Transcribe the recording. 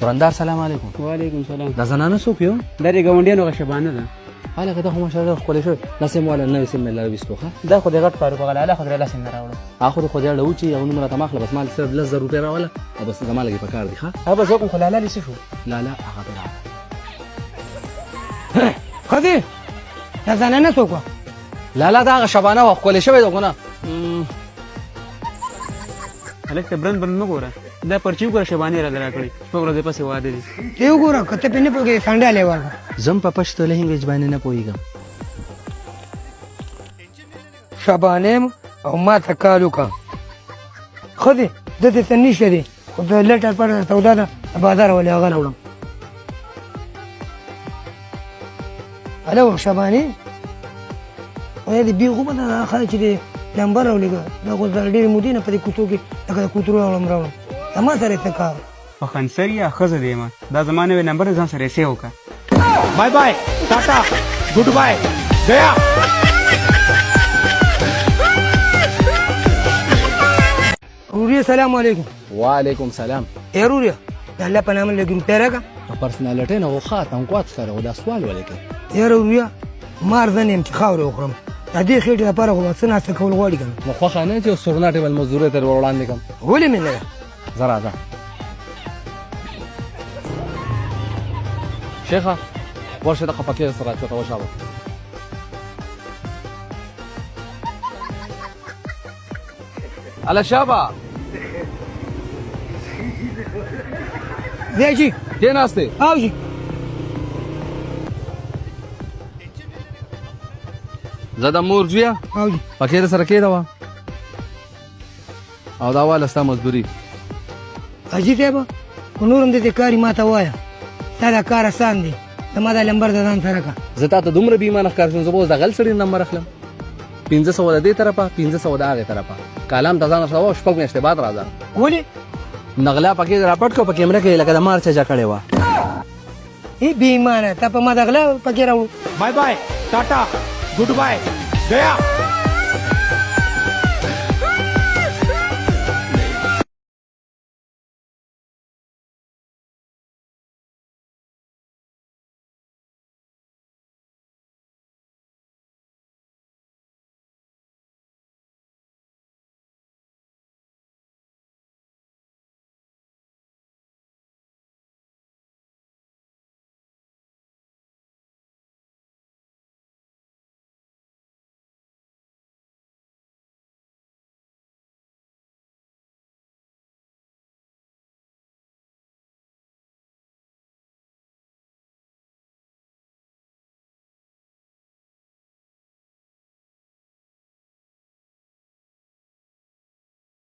درندار سلام علیکم. وعلیکم سلام. دا زنانه څوک یو؟ دا د ګاونډیانو غ شبانه ده. هلکه دا خو ماشاءالله ښکلې شوې. لاسې مو والا نوې سیم مې لا ویستو ښه. دا خو د غټ فاروق غلا له خدای لاسه نه راوړو. هغه خو د خدای اړه و چې یو نوم راته ماخله بس مال صرف 10,000 روپۍ راوله او بس زما لګې په کار دي ښه. هغه زه کوم خو لاله لسی شو. لا هغه به راغله. خدي دا زنانه څوک وه؟ لا دا هغه شبانه وه ښکلې شوې ده خو نه. هلک ته برند مه ګوره. دا پرچی وګوره شبانې را کړې. شپږ ورځې پسې واده دي. ته وګوره که ته پرې نه پوهېږې سنډالې ورکړه. زم په پښتو لهنګویج باندې نه پوهېږم. شبانې او ما ته کار وکړه. ښه دی دلته څه نشته دی خو د لټر پټر توده ده بازار ولې هغه راوړم. هلو شبانې وایه د بېخو به دا خلک چې دی لمبه راولېږه دا خو ډېرې مودې نه په دې کوڅو کې لکه د کوترو راوړم زما سره یې څه کار په خنسر یا ښځه دی ما دا زما نوی نمبر ځان سره یې سیو کړه. بای بای ټاټا ګډ بای گیا. روریا سلام علیکم. وعلیکم سلام. ای روریا د الله په نامه لږ روپۍ راکړه. په پرسنالټۍ نه خو خاتم کوات ښکاره خو دا سوال ولې کوې؟ یاره روریا مار زه نه یم چې خاورې وخورم د دې خېټې لپاره خو به څه ناسته کول غواړي که نه. نو خوښه نه چې سورناټې بل مزدورۍ تر وړاندې کړم. ولې مې نه ده زه راځه شیخه ورشه دغه پکې سره راچوته وشابه. هله شابه دی جي کېناستې. او جي زه د مور زویه او جي پکې در سره کېده وه او دا واله ستا مزدوري. حاجي صاحبه خو نور هم دې کاري ما ته ووایه تا دا کار اسان دی زما دا لمبر د ځان سره کړه. زه تا ته دومره بېایمانه ښکار شوم زه به اوس د غل سړي نمبر اخلم. 500 د دې طرفه 500 د هغې طرفه کالم ته ځان رسوه شپږ میاشتې بعد راځه. ولې نغلا پکې راپټ کړو په کیمره کې لکه د مار چجه کړې وه. ای بې ایمانه تا په ما د غلا پکې راوړو. بای بای ټاټا ګډ بای گیا.